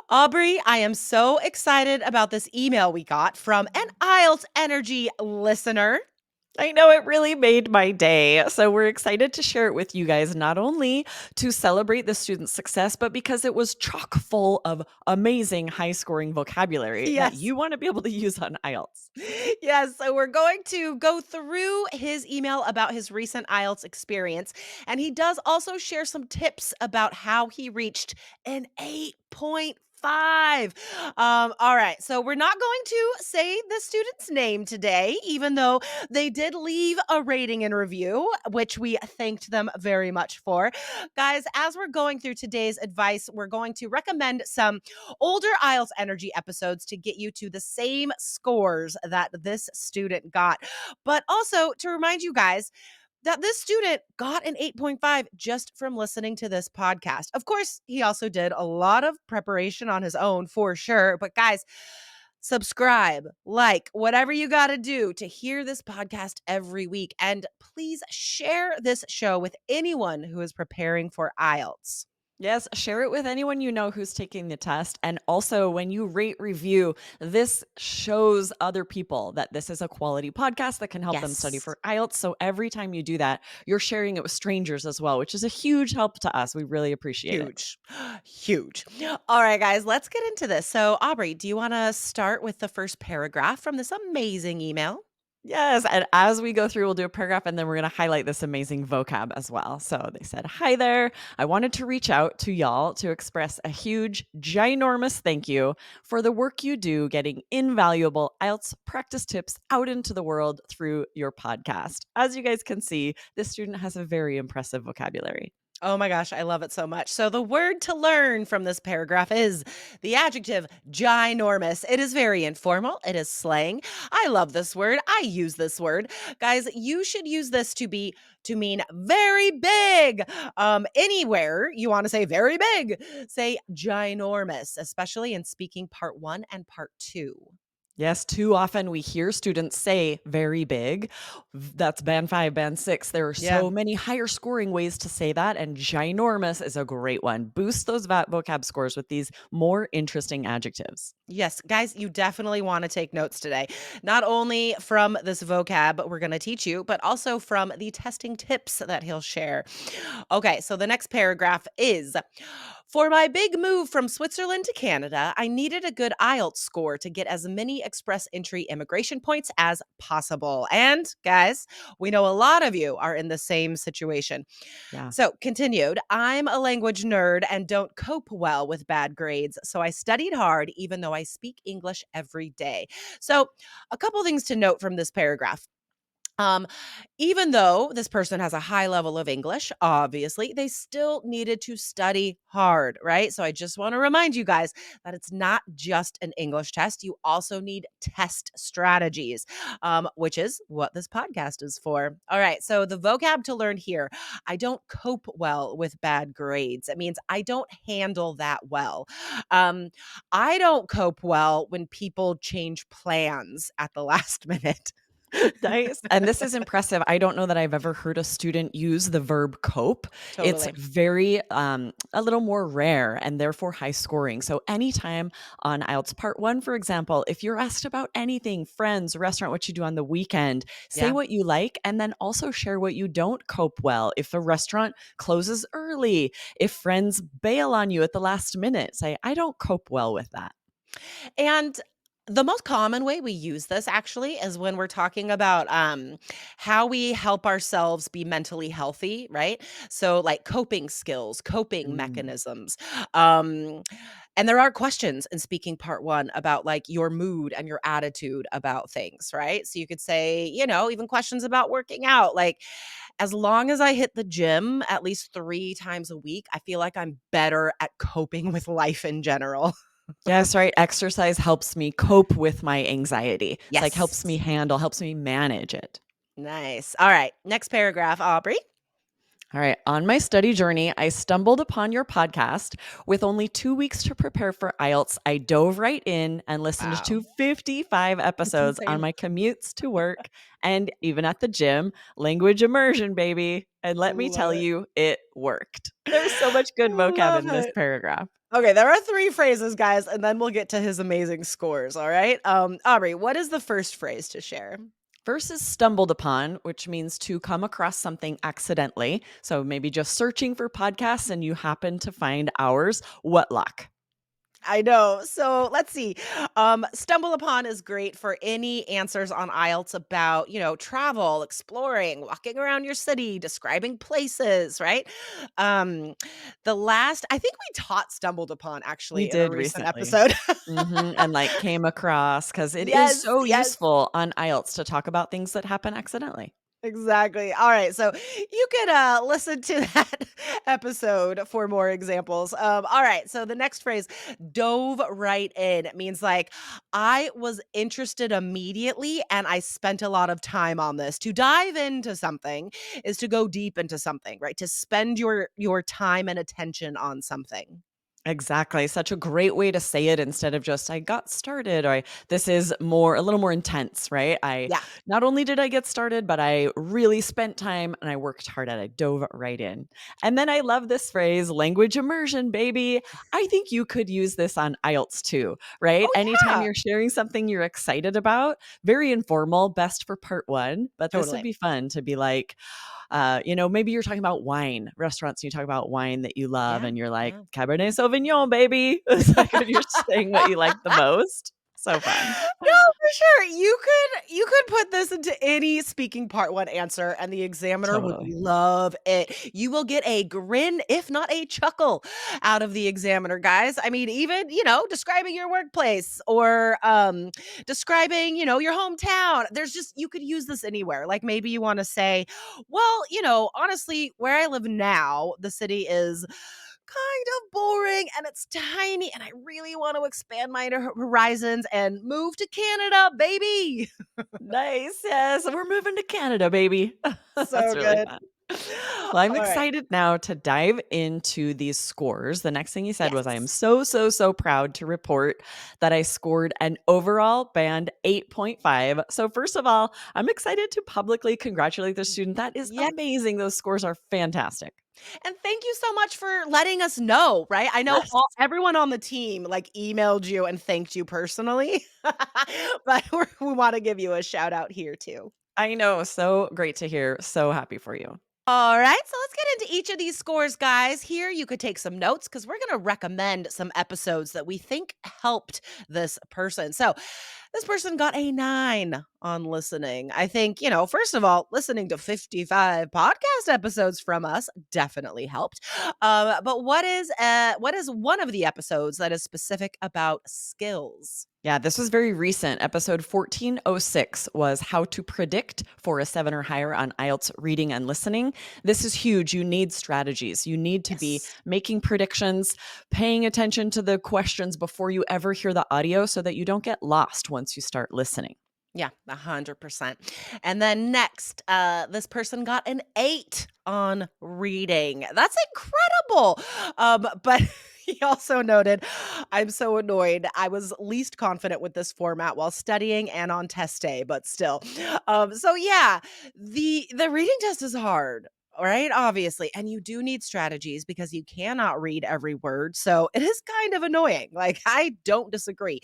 Aubrey, I am so excited about this email we got from an IELTS Energy listener. I know it really made my day. So we're excited to share it with you guys, not only to celebrate the student's success, but because it was chock full of amazing high scoring vocabulary that Yes. you want to be able to use on IELTS. Yes, so we're going to go through his email about his recent IELTS experience. And he does also share some tips about how he reached an 8.5. All right, so we're not going to say the student's name today, even though they did leave a rating and review, which we thanked them very much for. Guys, as we're going through today's advice, we're going to recommend some older IELTS Energy episodes to get you to the same scores that this student got. But also to remind you guys that this student got an 8.5 just from listening to this podcast. Of course, he also did a lot of preparation on his own for sure. But guys, subscribe, like, whatever you got to do to hear this podcast every week. And please share this show with anyone who is preparing for IELTS. Yes, share it with anyone you know who's taking the test. And also, when you rate review, this shows other people that this is a quality podcast that can help them study Yes. for IELTS. So every time you do that, you're sharing it with strangers as well, which is a huge help to us. We really appreciate it. Huge. Huge. All right, guys, let's get into this. So, Aubrey, do you want to start with the first paragraph from this amazing email? Yes, and as we go through, we'll do a paragraph and then we're going to highlight this amazing vocab as well. So they said, "Hi there. I wanted to reach out to y'all to express a huge, ginormous thank you for the work you do getting invaluable IELTS practice tips out into the world through your podcast." As you guys can see, this student has a very impressive vocabulary. Oh my gosh, I love it so much. So, the word to learn from this paragraph is the adjective ginormous. It is very informal, it is slang. I love this word. I use this word. Guys, you should use this to mean very big. Anywhere you want to say very big, say ginormous, especially in speaking part 1 and part 2. Yes, too often we hear students say very big. That's band 5, band 6. There are Yeah. so many higher scoring ways to say that, and ginormous is a great one. Boost those vocab scores with these more interesting adjectives. Yes, guys, you definitely want to take notes today. Not only from this vocab we're going to teach you, but also from the testing tips that he'll share. Okay, so the next paragraph is for my big move from Switzerland to Canada, I needed a good IELTS score to get as many express entry immigration points as possible. And guys, we know a lot of you are in the same situation. Yeah. So, continued, I'm a language nerd and don't cope well with bad grades. So, I studied hard, even though I speak English every day. So, a couple things to note from this paragraph. Um, Even though this person has a high level of English, obviously, they still needed to study hard, right? So I just want to remind you guys that it's not just an English test. You also need test strategies, which is what this podcast is for. All right. So the vocab to learn here, I don't cope well with bad grades. It means I don't handle that well. Um, I don't cope well when people change plans at the last minute. Nice. And this is impressive. I don't know that I've ever heard a student use the verb cope. It's Totally. very, a little more rare and therefore high scoring. So, anytime on IELTS Part 1, for example, if you're asked about anything, friends, restaurant, what you do on the weekend, say Yeah. what you like and then also share what you don't cope well. If a restaurant closes early, if friends bail on you at the last minute, say, I don't cope well with that. And the most common way we use this actually is when we're talking about how we help ourselves be mentally healthy, right? So, like coping skills, coping Mm. mechanisms. Um, and there are questions in speaking part 1 about like your mood and your attitude about things, right? So, you could say, even questions about working out, like, as long as I hit the gym at least 3 times a week, I feel like I'm better at coping with life in general. Yes, right. Exercise helps me cope with my anxiety. It's like helps me Yes. handle, helps me manage it. Nice. All right. Next paragraph, Aubrey. All right. On my study journey, I stumbled upon your podcast. With only 2 weeks to prepare for IELTS, I dove right in and listened to Wow. 55 It's episodes on insane. my commutes to work and even at the gym. Language immersion, baby. And let me Love tell it. you, it worked. There's so much good vocab Love in this it. paragraph. Okay, there are 3 phrases, guys, and then we'll get to his amazing scores, all right? Aubrey, what is the first phrase to share? Versus stumbled upon, which means to come across something accidentally. So maybe just searching for podcasts and you happen to find ours. What luck. I know. So let's see. Stumble upon is great for any answers on IELTS about, travel, exploring, walking around your city, describing places, right? Um, I think we taught stumbled upon We actually in a did recent recently. episode. And like came across because it is Yes, so yes. useful on IELTS to talk about things that happen accidentally. Exactly. All right. So you could listen to that episode for more examples. All right. So the next phrase, dove right in, it means like I was interested immediately and I spent a lot of time on this. To dive into something is to go deep into something, right? To spend your time and attention on something. Exactly. Such a great way to say it instead of just I got started or this is more a little more intense, right? I Yeah. not only did I get started, but I really spent time and I worked hard at it. I dove right in. And then I love this phrase, language immersion, baby. I think you could use this on IELTS too, right? Oh Anytime yeah. you're sharing something you're excited about, very informal, best for part one, but this would Totally. be fun to be like, maybe you're talking about wine, restaurants, and you talk about wine that you love, Yeah. and you're like, Yeah. Cabernet Sauvignon, baby. It's like if you're saying what you like the most. So fun. No, for sure. You could put this into any speaking part 1 answer, and the examiner would Totally. love it. You will get a grin, if not a chuckle, out of the examiner, guys. I mean, even, describing your workplace or, describing, your hometown. There's just you could use this anywhere. Like, maybe you wanna say, "Well, honestly, where I live now, the city is kind of boring and it's tiny and I really want to expand my horizons and move to Canada, baby." Nice. Yes. We're moving to Canada, baby. That's So really good. fun. Well, I'm All right. excited now to dive into these scores. The next thing you said was, I am Yes. so, so, so proud to report that I scored an overall band 8.5. So, first of all, I'm excited to publicly congratulate the student. That is Yeah. amazing. Those scores are fantastic. And thank you so much for letting us know, right? I know Yes. everyone on the team like emailed you and thanked you personally, but we want to give you a shout out here too. I know. So great to hear. So happy for you. All right, so let's get into each of these scores, guys. Here, you could take some notes because we're going to recommend some episodes that we think helped this person. So, this person got a 9 on listening. I think, first of all, listening to 55 podcast episodes from us definitely helped. But what is one of the episodes that is specific about skills? Yeah, this was very recent. Episode 1406 was how to predict for a 7 or higher on IELTS reading and listening. This is huge. You need strategies. You need to be Yes. making predictions, paying attention to the questions before you ever hear the audio so that you don't get lost once you start listening. Yeah, 100%. And then next, this person got an 8 on reading. That's incredible. But he also noted, I'm so annoyed. I was least confident with this format while studying and on test day, but still. So yeah, the reading test is hard. Right, obviously, and you do need strategies because you cannot read every word. So it is kind of annoying. Like, I don't disagree.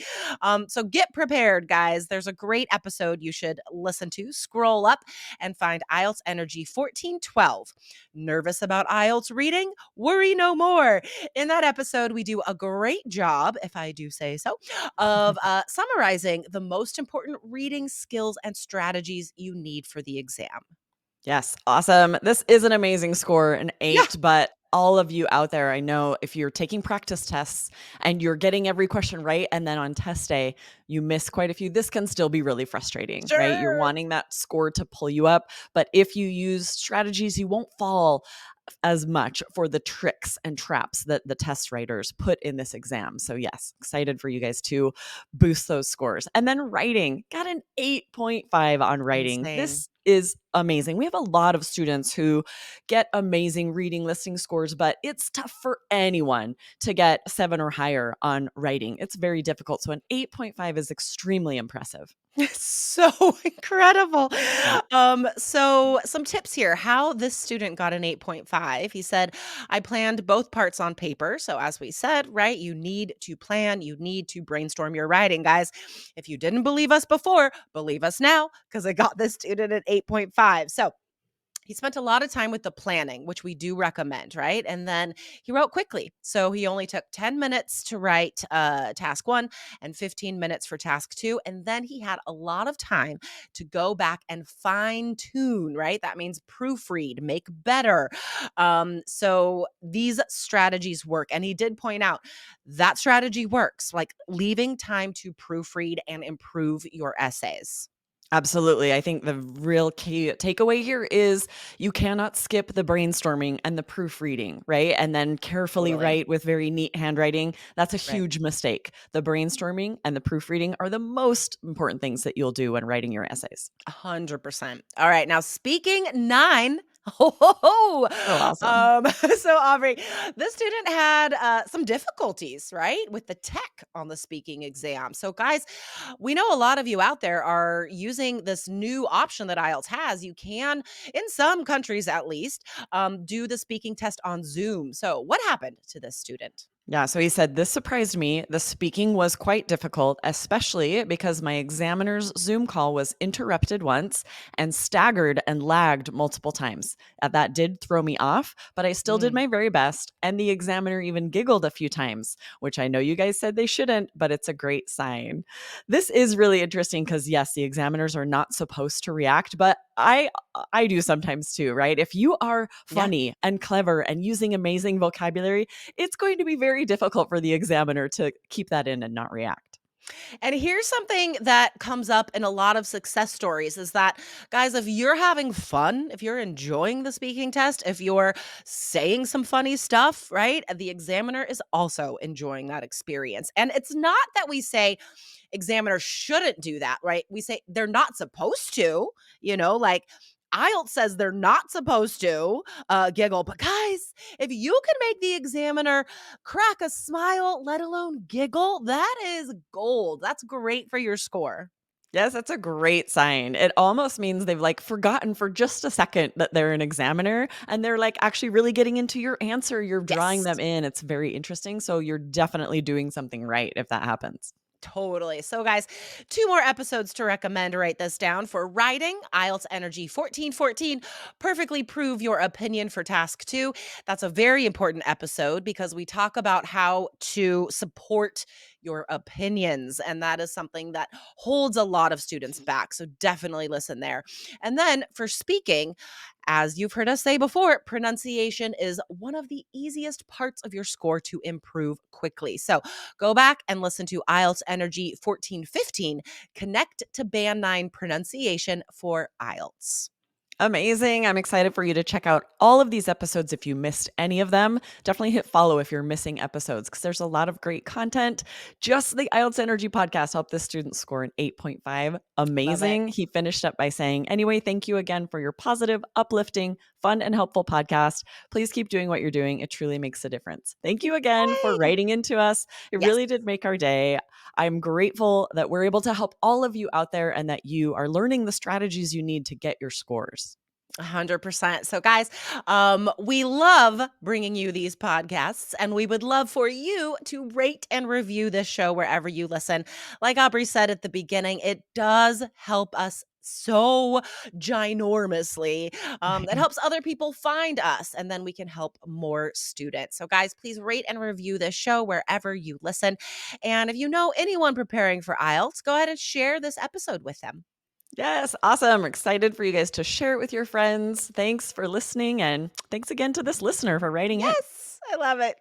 So get prepared, guys. There's a great episode you should listen to. Scroll up and find IELTS Energy 1412. Nervous about IELTS reading? Worry no more. In that episode, we do a great job, if I do say so, of summarizing the most important reading skills and strategies you need for the exam. Yes, awesome. This is an amazing score, an Yeah, 8, but all of you out there, I know if you're taking practice tests and you're getting every question right, and then on test day, you miss quite a few, this can still be really frustrating, right? You're sure. wanting that score to pull you up, but if you use strategies, you won't fall as much for the tricks and traps that the test writers put in this exam. So, yes, excited for you guys to boost those scores. And then writing, got an 8.5 on writing. Insane. This is amazing. We have a lot of students who get amazing reading listening scores, but it's tough for anyone to get 7 or higher on writing. It's very difficult. So an 8.5 is extremely impressive. So incredible. Yeah. So some tips here how this student got an 8.5. He said, I planned both parts on paper. So, as we said, right, you need to plan, you need to brainstorm your writing, guys. If you didn't believe us before, believe us now because I got this student at 8.5. So, he spent a lot of time with the planning, which we do recommend, right? And then he wrote quickly. So he only took 10 minutes to write task one and 15 minutes for task two. And then he had a lot of time to go back and fine tune, right? That means proofread, make better. So these strategies work. And he did point out that strategy works, like leaving time to proofread and improve your essays. Absolutely. I think the real key takeaway here is you cannot skip the brainstorming and the proofreading, right? And then carefully Totally. write with very neat handwriting. That's a Right. huge mistake. The brainstorming and the proofreading are the most important things that you'll do when writing your essays. 100%. All right, now speaking 9. Ho, ho, So ho. awesome. So Aubrey, this student had some difficulties, right, with the tech on the speaking exam. So, guys, we know a lot of you out there are using this new option that IELTS has. You can, in some countries at least, do the speaking test on Zoom. So, what happened to this student? Yeah, so he said, this surprised me. The speaking was quite difficult, especially because my examiner's Zoom call was interrupted once and staggered and lagged multiple times. That did throw me off, but I still did Mm, my very best. And the examiner even giggled a few times, which I know you guys said they shouldn't, but it's a great sign. This is really interesting because, yes, the examiners are not supposed to react, but I do sometimes too, right? If you are yeah. funny and clever and using amazing vocabulary, it's going to be very difficult for the examiner to keep that in and not react. And here's something that comes up in a lot of success stories is that, guys, if you're having fun, if you're enjoying the speaking test, if you're saying some funny stuff, right, the examiner is also enjoying that experience. And it's not that we say examiners shouldn't do that, right? We say they're not supposed to, like IELTS says they're not supposed to giggle. But guys, if you can make the examiner crack a smile, let alone giggle, that is gold. That's great for your score. Yes, that's a great sign. It almost means they've like forgotten for just a second that they're an examiner and they're like actually really getting into your answer. You're drawing Yes. them in. It's very interesting. So you're definitely doing something right if that happens. Totally. So, guys, two more episodes to recommend. Write this down for writing IELTS Energy 1414. Perfectly prove your opinion for task two. That's a very important episode because we talk about how to support your opinions. And that is something that holds a lot of students back. So, definitely listen there. And then for speaking, as you've heard us say before, pronunciation is one of the easiest parts of your score to improve quickly. So, go back and listen to IELTS Energy 1415, Connect to Band 9 Pronunciation for IELTS. Amazing. I'm excited for you to check out all of these episodes if you missed any of them. Definitely hit follow if you're missing episodes because there's a lot of great content. Just the IELTS Energy podcast helped this student score an 8.5. Love it. Amazing. He finished up by saying, anyway, thank you again for your positive, uplifting, fun, and helpful podcast. Please keep doing what you're doing. It truly makes a difference. Thank you again for Yay! writing into us. It Yes. really did make our day. I'm grateful that we're able to help all of you out there and that you are learning the strategies you need to get your scores. 100%. So, guys, we love bringing you these podcasts, and we would love for you to rate and review this show wherever you listen. Like Aubrey said at the beginning, it does help us so ginormously. That helps other people find us, and then we can help more students. So, guys, please rate and review this show wherever you listen. And if you know anyone preparing for IELTS, go ahead and share this episode with them. Yes, awesome. Excited for you guys to share it with your friends. Thanks for listening. And thanks again to this listener for writing in. Yes, I love it.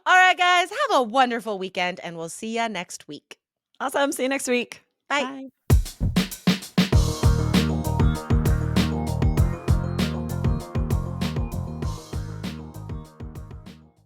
All right, guys, have a wonderful weekend, and we'll see you next week. Awesome. See you next week. Bye. Bye.